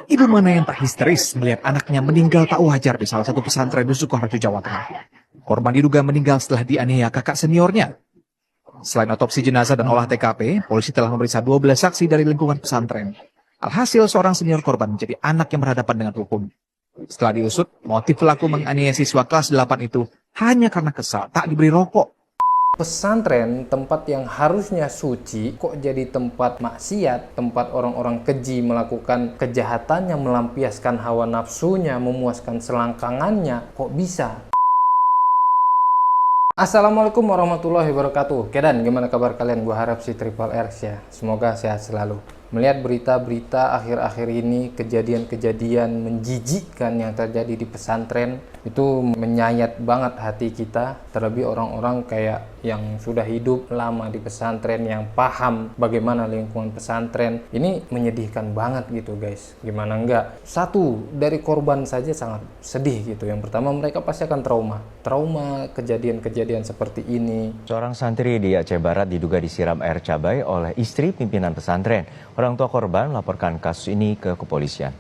Ibu mana yang tak histeris melihat anaknya meninggal tak wajar di salah satu pesantren di Sukoharjo, Jawa Tengah. Korban diduga meninggal setelah dianiaya kakak seniornya. Selain otopsi jenazah dan olah TKP, polisi telah memeriksa 12 saksi dari lingkungan pesantren. Alhasil seorang senior korban menjadi anak yang berhadapan dengan hukum. Setelah diusut, motif pelaku menganiaya siswa kelas 8 itu hanya karena kesal tak diberi rokok. Pesantren, tempat yang harusnya suci, kok jadi tempat maksiat, tempat orang-orang keji melakukan kejahatannya, melampiaskan hawa nafsunya, memuaskan selangkangannya, kok bisa? Assalamualaikum warahmatullahi wabarakatuh. Oke dan gimana kabar kalian? Gue harap si Triple R ya. Semoga sehat selalu. Melihat berita-berita akhir-akhir ini, kejadian-kejadian menjijikkan yang terjadi di pesantren, itu menyayat banget hati kita. Terlebih orang-orang kayak yang sudah hidup lama di pesantren, yang paham bagaimana lingkungan pesantren. Ini menyedihkan banget gitu guys. Gimana enggak? Satu, dari korban saja sangat sedih gitu. Yang pertama, mereka pasti akan trauma kejadian-kejadian seperti ini. Seorang santri di Aceh Barat diduga disiram air cabai oleh istri pimpinan pesantren. Orang tua korban melaporkan kasus ini ke kepolisian.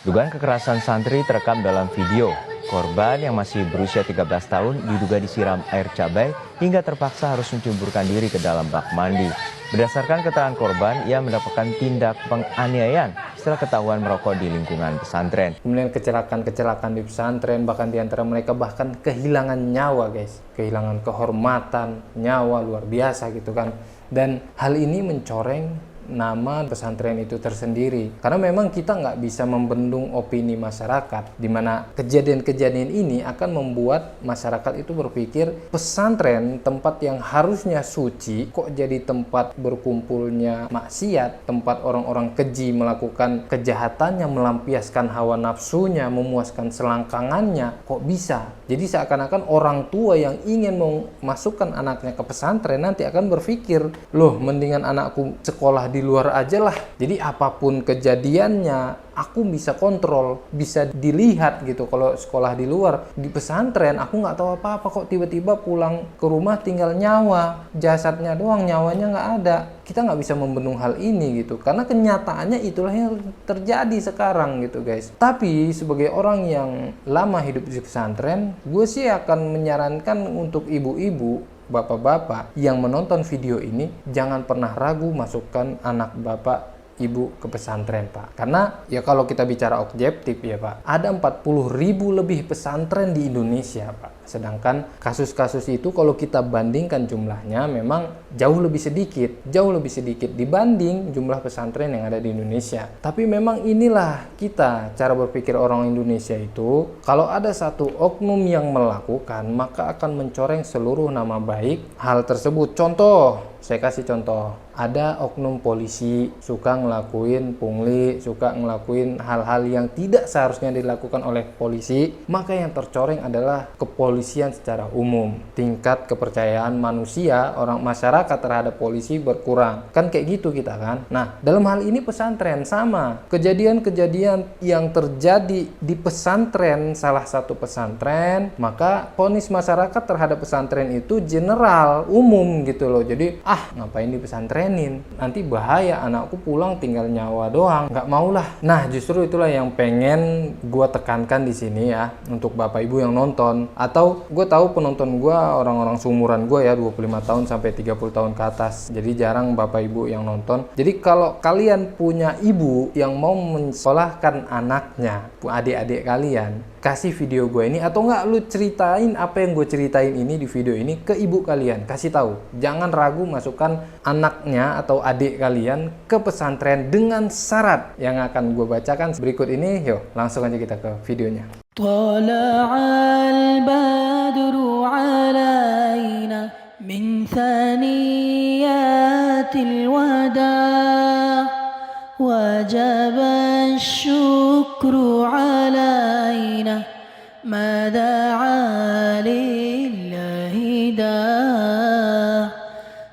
Dugaan kekerasan santri terekam dalam video. Korban yang masih berusia 13 tahun diduga disiram air cabai hingga terpaksa harus menceburkan diri ke dalam bak mandi. Berdasarkan keterangan korban, ia mendapatkan tindak penganiayaan setelah ketahuan merokok di lingkungan pesantren. Kemudian kecelakaan di pesantren, bahkan di antara mereka bahkan kehilangan nyawa guys. Kehilangan kehormatan, nyawa luar biasa gitu kan. Dan hal ini mencoreng nama pesantren itu tersendiri, karena memang kita nggak bisa membendung opini masyarakat, di mana kejadian-kejadian ini akan membuat masyarakat itu berpikir pesantren, tempat yang harusnya suci, kok jadi tempat berkumpulnya maksiat, tempat orang-orang keji melakukan kejahatannya, melampiaskan hawa nafsunya, memuaskan selangkangannya, kok bisa? Jadi seakan-akan orang tua yang ingin memasukkan anaknya ke pesantren nanti akan berpikir, loh mendingan anakku sekolah di luar aja lah. Jadi apapun kejadiannya aku bisa kontrol, bisa dilihat gitu. Kalau sekolah di luar, di pesantren aku nggak tahu apa-apa kok, tiba-tiba pulang ke rumah tinggal nyawa, jasadnya doang, nyawanya nggak ada. Kita nggak bisa membendung hal ini gitu, karena kenyataannya itulah yang terjadi sekarang gitu guys. Tapi sebagai orang yang lama hidup di pesantren, gue sih akan menyarankan untuk ibu-ibu, bapak-bapak yang menonton video ini, jangan pernah ragu masukkan anak bapak ibu ke pesantren pak. Karena ya kalau kita bicara objektif ya pak, ada 40.000 lebih pesantren di Indonesia pak. Sedangkan kasus-kasus itu kalau kita bandingkan jumlahnya memang jauh lebih sedikit dibanding jumlah pesantren yang ada di Indonesia. Tapi memang inilah kita, cara berpikir orang Indonesia itu, kalau ada satu oknum yang melakukan, maka akan mencoreng seluruh nama baik hal tersebut. Contoh, saya kasih contoh, ada oknum polisi suka ngelakuin pungli, suka ngelakuin hal-hal yang tidak seharusnya dilakukan oleh polisi, maka yang tercoreng adalah kepolisian secara umum. Tingkat kepercayaan manusia, orang masyarakat terhadap polisi berkurang. Kan kayak gitu kita kan. Nah, dalam hal ini pesantren sama. Kejadian-kejadian yang terjadi di pesantren, salah satu pesantren, maka vonis masyarakat terhadap pesantren itu general, umum gitu loh. Jadi, ngapain di pesantrenin? Nanti bahaya, anakku pulang tinggal nyawa doang. Nggak maulah. Nah, justru itulah yang pengen gue tekankan di sini ya, untuk bapak ibu yang nonton. Atau gue tahu penonton gue orang-orang seumuran gue ya, 25 tahun sampai 30 tahun ke atas. Jadi jarang bapak ibu yang nonton. Jadi kalau kalian punya ibu yang mau mensekolahkan anaknya, adik-adik kalian, kasih video gue ini, atau enggak lu ceritain apa yang gue ceritain ini di video ini ke ibu kalian, kasih tahu. Jangan ragu masukkan anaknya atau adik kalian ke pesantren dengan syarat yang akan gue bacakan berikut ini. Yuk langsung aja kita ke videonya. Tala'al badru alaina min thaniyatil wada' وجب الشكر علينا ما دعا لله داع.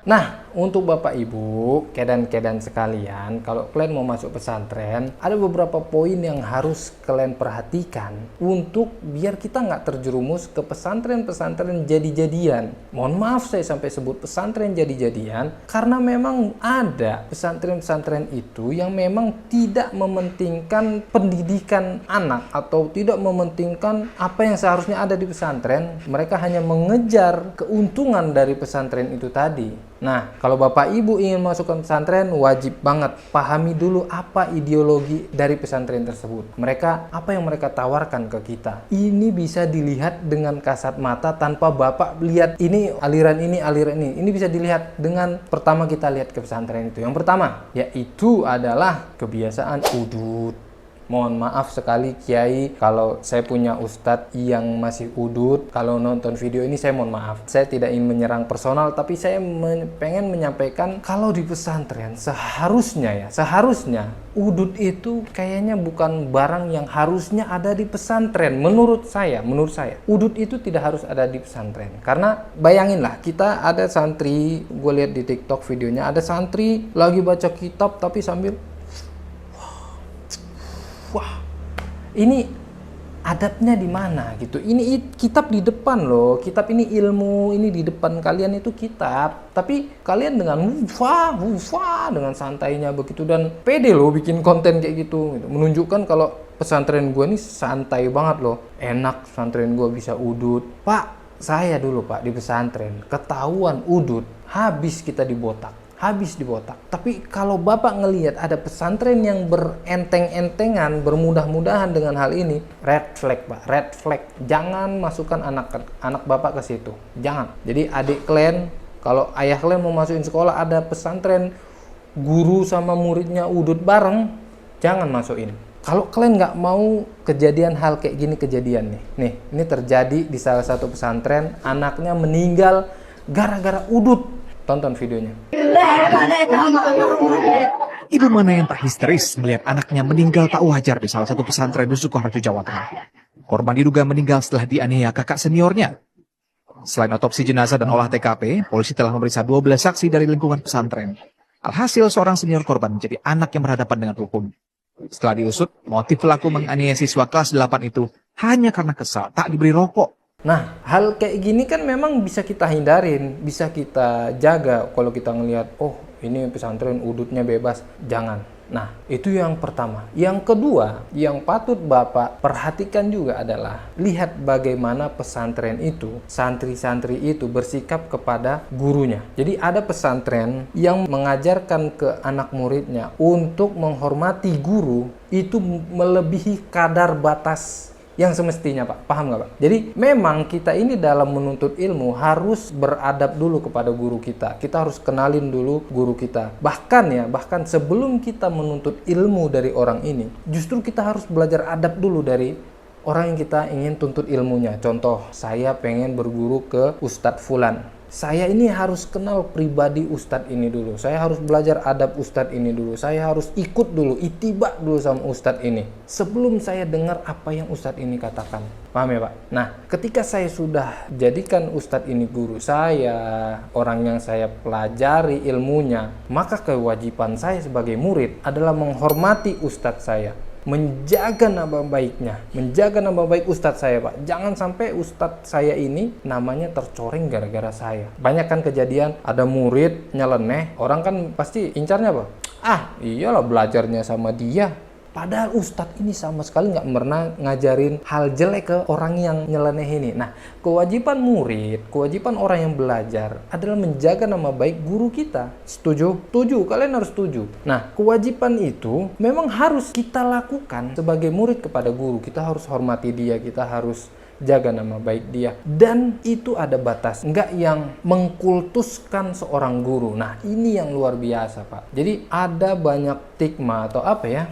Nah, untuk Bapak Ibu, kedan-kedan sekalian, kalau kalian mau masuk pesantren, ada beberapa poin yang harus kalian perhatikan untuk biar kita nggak terjerumus ke pesantren-pesantren jadi-jadian. Mohon maaf saya sampai sebut pesantren jadi-jadian, karena memang ada pesantren-pesantren itu yang memang tidak mementingkan pendidikan anak atau tidak mementingkan apa yang seharusnya ada di pesantren. Mereka hanya mengejar keuntungan dari pesantren itu tadi. Nah, kalau Bapak Ibu ingin masuk ke pesantren, wajib banget pahami dulu apa ideologi dari pesantren tersebut. Apa yang mereka tawarkan ke kita. Ini bisa dilihat dengan kasat mata tanpa Bapak lihat ini aliran ini, aliran ini. Ini bisa dilihat dengan pertama kita lihat ke pesantren itu. Yang pertama, yaitu adalah kebiasaan udud. Mohon maaf sekali Kiai, kalau saya punya ustadz yang masih udut, kalau nonton video ini saya mohon maaf. Saya tidak ingin menyerang personal, tapi saya pengen menyampaikan kalau di pesantren seharusnya udut itu kayaknya bukan barang yang harusnya ada di pesantren. Menurut saya, udut itu tidak harus ada di pesantren. Karena bayanginlah, kita ada santri, gue lihat di TikTok videonya, ada santri lagi baca kitab tapi sambil wah, ini adabnya di mana gitu. Ini kitab di depan loh. Kitab ini ilmu, ini di depan kalian itu kitab. Tapi kalian dengan wufa dengan santainya begitu dan pede loh bikin konten kayak gitu. Menunjukkan kalau pesantren gue ini santai banget loh. Enak pesantren gue bisa udut. Pak, saya dulu Pak di pesantren ketahuan udut, habis kita dibotak. Tapi kalau Bapak ngelihat ada pesantren yang berenteng-entengan, bermudah-mudahan dengan hal ini, red flag Pak, red flag. Jangan masukkan anak Bapak ke situ. Jangan. Jadi adik kalian, kalau ayah kalian mau masukin sekolah ada pesantren, guru sama muridnya udut bareng, jangan masukin. Kalau kalian nggak mau kejadian hal kayak gini kejadian nih, ini terjadi di salah satu pesantren, anaknya meninggal gara-gara udut. Tonton videonya. Ibu mana yang tak histeris melihat anaknya meninggal tak wajar di salah satu pesantren di Sukoharjo, Jawa Tengah. Korban diduga meninggal setelah dianiaya kakak seniornya. Selain otopsi jenazah dan olah TKP, polisi telah memeriksa 12 saksi dari lingkungan pesantren. Alhasil seorang senior korban menjadi anak yang berhadapan dengan hukum. Setelah diusut, motif pelaku menganiaya siswa kelas 8 itu hanya karena kesal tak diberi rokok. Nah, hal kayak gini kan memang bisa kita hindarin, bisa kita jaga kalau kita ngelihat, oh ini pesantren udutnya bebas, jangan. Nah, itu yang pertama. Yang kedua, yang patut Bapak perhatikan juga adalah lihat bagaimana pesantren itu, santri-santri itu bersikap kepada gurunya. Jadi ada pesantren yang mengajarkan ke anak muridnya untuk menghormati guru itu melebihi kadar batas yang semestinya Pak, paham nggak Pak? Jadi memang kita ini dalam menuntut ilmu harus beradab dulu kepada guru kita. Kita harus kenalin dulu guru kita. Bahkan sebelum kita menuntut ilmu dari orang ini, justru kita harus belajar adab dulu dari orang yang kita ingin tuntut ilmunya. Contoh, saya pengen berguru ke Ustadz Fulan. Saya ini harus kenal pribadi Ustadz ini dulu. Saya harus belajar adab Ustadz ini dulu. Saya harus ikut dulu, itibak dulu sama Ustadz ini. Sebelum saya dengar apa yang Ustadz ini katakan. Paham ya Pak? Nah, ketika saya sudah jadikan Ustadz ini guru saya, orang yang saya pelajari ilmunya, maka kewajiban saya sebagai murid adalah menghormati Ustadz saya. Menjaga nama baiknya, menjaga nama baik Ustadz saya Pak. Jangan sampai Ustadz saya ini namanya tercoreng gara-gara saya. Banyak kan kejadian ada murid nyeleneh, orang kan pasti incarnya apa? Iyalah belajarnya sama dia. Padahal Ustadz ini sama sekali nggak pernah ngajarin hal jelek ke orang yang nyeleneh ini. Nah, kewajiban murid, kewajiban orang yang belajar adalah menjaga nama baik guru kita. Setuju? Setuju, kalian harus setuju. Nah, kewajiban itu memang harus kita lakukan sebagai murid kepada guru. Kita harus hormati dia, kita harus jaga nama baik dia. Dan itu ada batas, enggak yang mengkultuskan seorang guru. Nah, ini yang luar biasa Pak. Jadi ada banyak stigma atau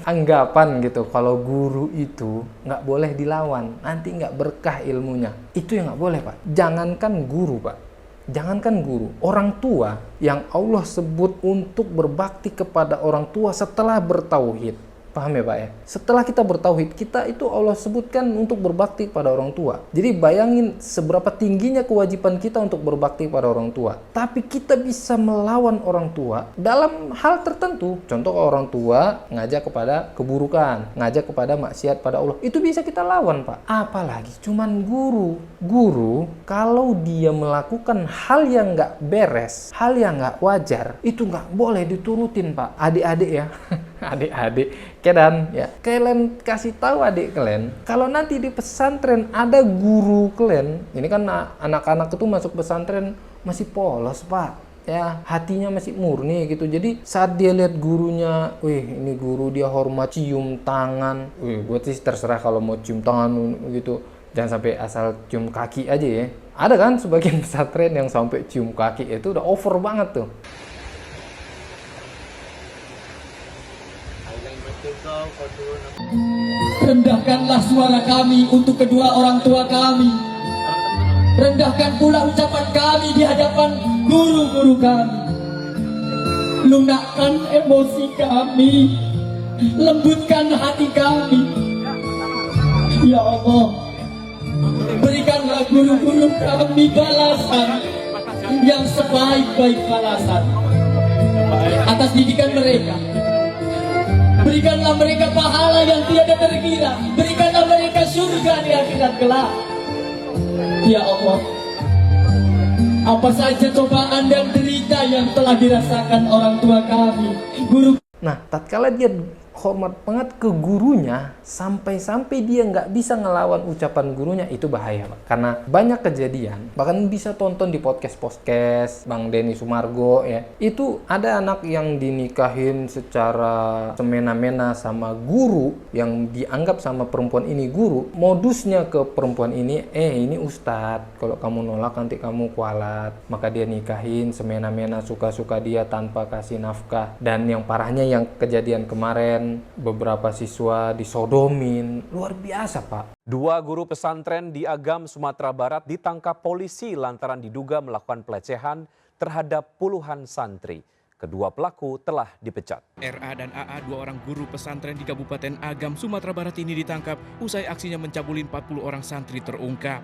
anggapan gitu kalau guru itu nggak boleh dilawan, nanti nggak berkah ilmunya. Itu yang nggak boleh Pak. Jangankan guru Pak, jangankan guru, orang tua yang Allah sebut untuk berbakti kepada orang tua setelah bertauhid. Paham ya Pak ya? Setelah kita bertauhid, kita itu Allah sebutkan untuk berbakti pada orang tua. Jadi bayangin seberapa tingginya kewajiban kita untuk berbakti pada orang tua. Tapi kita bisa melawan orang tua dalam hal tertentu. Contoh orang tua ngajak kepada keburukan, ngajak kepada maksiat pada Allah. Itu bisa kita lawan Pak. Apalagi cuman guru. Guru kalau dia melakukan hal yang nggak beres, hal yang nggak wajar, itu nggak boleh diturutin Pak. Adik-adik ya. Adik-adik kedan ya, kalian kasih tahu adik kalian kalau nanti di pesantren ada guru kalian, ini kan anak-anak itu masuk pesantren masih polos Pak ya, hatinya masih murni gitu. Jadi saat dia lihat gurunya, wih ini guru dia hormat, cium tangan, wih buat sih terserah kalau mau cium tangan gitu, jangan sampai asal cium kaki aja ya. Ada kan sebagian pesantren yang sampai cium kaki, itu udah over banget tuh. Rendahkanlah suara kami untuk kedua orang tua kami. Rendahkan pula ucapan kami di hadapan guru-guru kami. Lunakkan emosi kami, lembutkan hati kami. Ya Allah, berikanlah guru-guru kami balasan yang sebaik-baik balasan atas didikan mereka. Berikanlah mereka pahala yang tiada terkira. Berikanlah mereka surga di akhirat kelak. Ya Allah, apa saja cobaan dan derita yang telah dirasakan orang tua kami, guru. Nah, tatkala dia hormat banget ke gurunya, sampai-sampai dia nggak bisa ngelawan ucapan gurunya, itu bahaya Pak. Karena banyak kejadian, bahkan bisa tonton di podcast Bang Denny Sumargo ya. Itu ada anak yang dinikahin secara semena-mena sama guru, yang dianggap sama perempuan ini guru. Modusnya ke perempuan ini, ini ustadz, kalau kamu nolak nanti kamu kualat. Maka dia nikahin semena-mena, suka-suka dia tanpa kasih nafkah. Dan yang parahnya yang kejadian kemarin, beberapa siswa disodomin. Luar biasa Pak. Dua guru pesantren di Agam, Sumatera Barat ditangkap polisi lantaran diduga melakukan pelecehan terhadap puluhan santri. Kedua pelaku telah dipecat. RA dan AA, dua orang guru pesantren di Kabupaten Agam, Sumatera Barat ini ditangkap usai aksinya mencabuli 40 orang santri terungkap.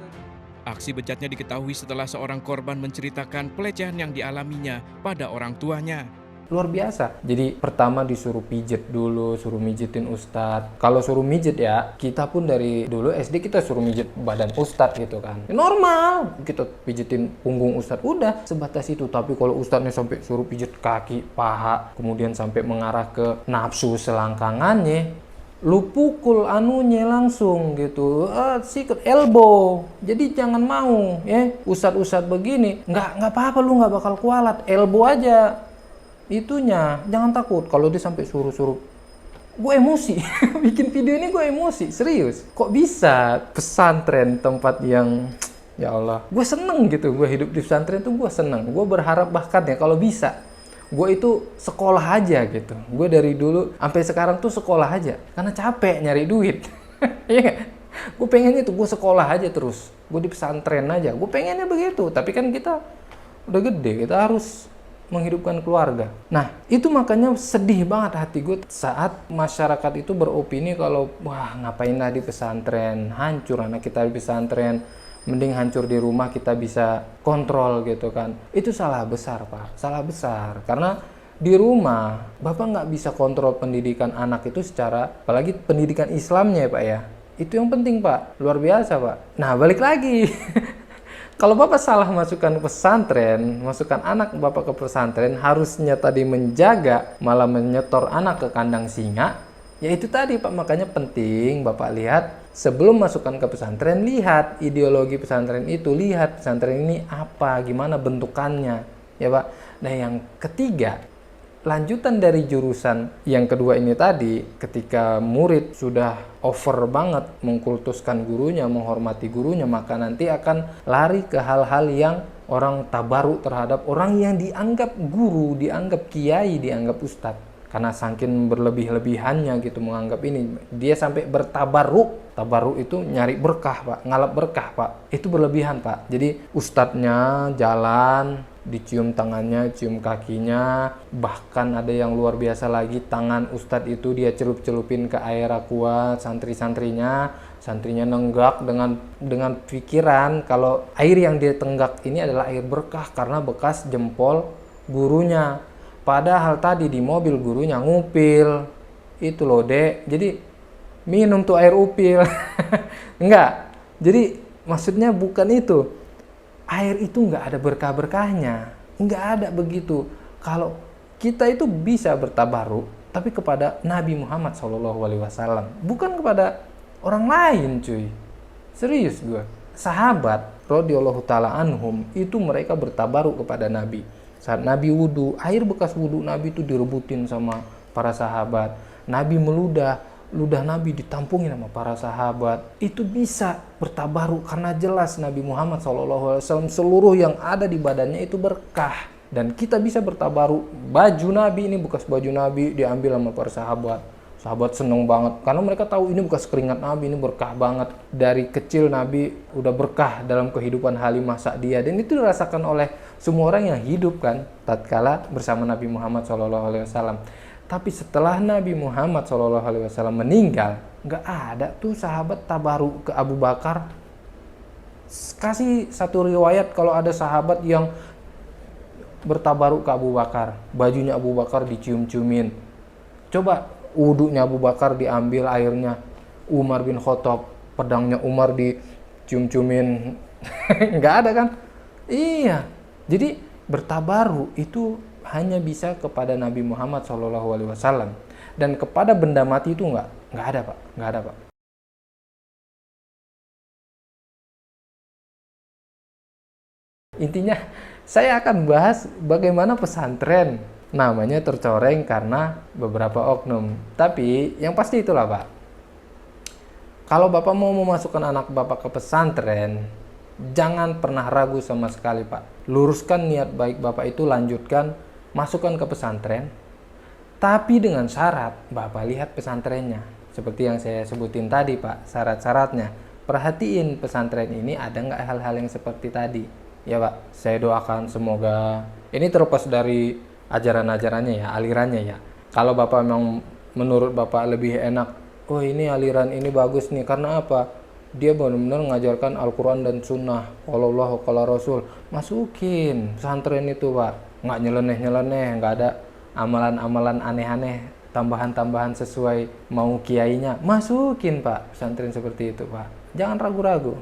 Aksi bejatnya diketahui setelah seorang korban menceritakan pelecehan yang dialaminya pada orang tuanya. Luar biasa. Jadi pertama disuruh pijet dulu, suruh mijitin ustadz. Kalau suruh mijet ya, kita pun dari dulu SD kita suruh mijet badan ustadz gitu kan. Normal, kita pijetin punggung ustadz. Udah, sebatas itu. Tapi kalau ustadznya sampai suruh pijet kaki, paha, kemudian sampai mengarah ke nafsu selangkangannya, lu pukul anunya langsung gitu, sikut elbow. Jadi jangan mau ya, ustadz begini, nggak apa-apa, lu nggak bakal kualat, elbow aja. Itunya jangan takut kalau dia sampai suruh-suruh. Gue emosi bikin video ini, gue emosi serius. Kok bisa pesantren tempat yang, ya Allah, gue seneng gitu. Gue hidup di pesantren tuh gue seneng. Gue berharap bahkan ya kalau bisa gue itu sekolah aja gitu. Gue dari dulu sampai sekarang tuh sekolah aja karena capek nyari duit. Iya, gue pengennya tuh gue sekolah aja terus. Gue di pesantren aja. Gue pengennya begitu. Tapi kan kita udah gede, kita harus menghidupkan keluarga. Nah, itu makanya sedih banget hati gue saat masyarakat itu beropini kalau, wah ngapain lah di pesantren, hancur anak kita di pesantren, mending hancur di rumah kita bisa kontrol gitu kan. Itu salah besar Pak, salah besar. Karena di rumah, Bapak nggak bisa kontrol pendidikan anak itu secara, apalagi pendidikan Islamnya ya Pak ya. Itu yang penting Pak, luar biasa Pak. Nah, balik lagi. Kalau Bapak salah masukkan pesantren, masukkan anak Bapak ke pesantren, harusnya tadi menjaga, malah menyetor anak ke kandang singa. Ya itu tadi Pak, makanya penting Bapak lihat, sebelum masukkan ke pesantren, lihat ideologi pesantren itu, lihat pesantren ini apa, gimana bentukannya. Ya Pak. Nah yang ketiga, lanjutan dari jurusan yang kedua ini tadi, ketika murid sudah over banget mengkultuskan gurunya, menghormati gurunya, maka nanti akan lari ke hal-hal yang orang tabaruk terhadap orang yang dianggap guru, dianggap kiai, dianggap ustadz. Karena saking berlebih-lebihannya gitu menganggap ini, dia sampai bertabaruk. Tabaruk itu nyari berkah Pak, ngalap berkah Pak. Itu berlebihan Pak. Jadi ustadznya jalan, dicium tangannya, cium kakinya, bahkan ada yang luar biasa lagi, tangan ustadz itu dia celup-celupin ke air aqua santrinya nenggak dengan pikiran kalau air yang dia tenggak ini adalah air berkah karena bekas jempol gurunya. Padahal tadi di mobil gurunya ngupil. Itu loh, Dek. Jadi minum tuh air upil. Enggak. Jadi maksudnya bukan itu. Air itu enggak ada berkah-berkahnya. Enggak ada begitu. Kalau kita itu bisa bertabaruk, tapi kepada Nabi Muhammad SAW, bukan kepada orang lain, cuy. Serius gue. Sahabat radhiyallahu taala anhum itu mereka bertabaruk kepada Nabi. Saat Nabi wudhu, air bekas wudhu Nabi itu direbutin sama para sahabat. Nabi meludah, ludah Nabi ditampungin sama para sahabat. Itu bisa bertabaruk karena jelas Nabi Muhammad SAW seluruh yang ada di badannya itu berkah. Dan kita bisa bertabaruk. Baju Nabi ini bekas baju Nabi diambil sama para sahabat. Sahabat seneng banget karena mereka tahu ini bekas keringat Nabi, ini berkah banget. Dari kecil Nabi udah berkah dalam kehidupan Halimah Sa'diyah, dan itu dirasakan oleh semua orang yang hidup kan tatkala bersama Nabi Muhammad SAW. Tapi setelah Nabi Muhammad SAW meninggal, nggak ada tuh sahabat tabaruk ke Abu Bakar. Kasih satu riwayat kalau ada sahabat yang bertabaruk ke Abu Bakar, bajunya Abu Bakar dicium-ciumin. Coba wudhunya Abu Bakar diambil airnya, Umar bin Khattab pedangnya Umar dicium-ciumin. Nggak ada kan? Iya. Jadi bertabaruk itu hanya bisa kepada Nabi Muhammad SAW, dan kepada benda mati itu nggak ada, Pak. Nggak ada, Pak. Intinya saya akan bahas bagaimana pesantren namanya tercoreng karena beberapa oknum. Tapi yang pasti itulah, Pak. Kalau Bapak mau memasukkan anak Bapak ke pesantren, jangan pernah ragu sama sekali, Pak. Luruskan niat baik Bapak itu, lanjutkan, masukkan ke pesantren. Tapi dengan syarat Bapak lihat pesantrennya. Seperti yang saya sebutin tadi, Pak, syarat-syaratnya. Perhatiin pesantren ini ada nggak hal-hal yang seperti tadi. Ya, Pak, saya doakan semoga ini terlepas dari ajaran-ajarannya ya, alirannya ya. Kalau Bapak memang menurut Bapak lebih enak, oh ini aliran ini bagus nih, karena apa? Dia benar-benar mengajarkan Al-Quran dan Sunnah, qala Allah qala Rasul. Masukin pesantren itu, Pak. Nggak nyeleneh-nyeleneh, nggak ada amalan-amalan aneh-aneh, tambahan-tambahan sesuai mau kiainya. Masukin, Pak, pesantren seperti itu, Pak. Jangan ragu-ragu.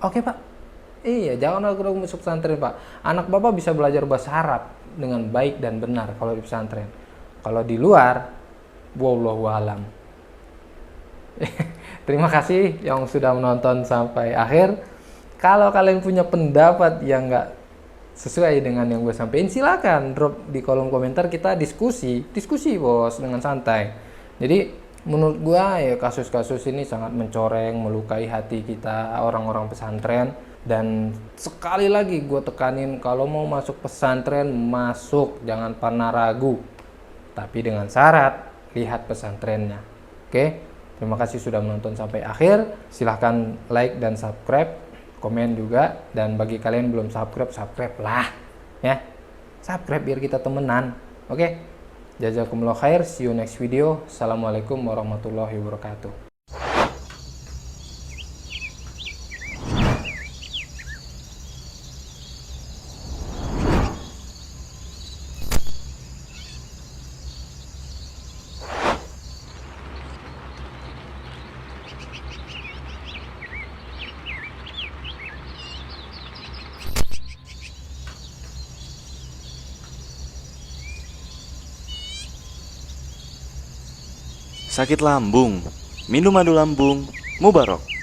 Oke, Pak? Iya, jangan ragu-ragu masuk pesantren, Pak. Anak Bapak bisa belajar bahasa Arab dengan baik dan benar kalau di pesantren. Kalau di luar, wallahu alam. Terima kasih yang sudah menonton sampai akhir. Kalau kalian punya pendapat yang nggak sesuai dengan yang gue sampaikan, silakan drop di kolom komentar, kita diskusi bos, dengan santai. Jadi menurut gue ya kasus-kasus ini sangat mencoreng, melukai hati kita orang-orang pesantren. Dan sekali lagi gue tekanin, kalau mau masuk pesantren, masuk, jangan pernah ragu. Tapi dengan syarat, lihat pesantrennya. Oke, terima kasih sudah menonton sampai akhir. Silahkan like dan subscribe, komen juga. Dan bagi kalian belum subscribe, subscribe lah. Ya, subscribe biar kita temenan. Oke, jazakumullah khair, see you next video. Assalamualaikum warahmatullahi wabarakatuh. Sakit lambung, minum madu lambung, Mubarok.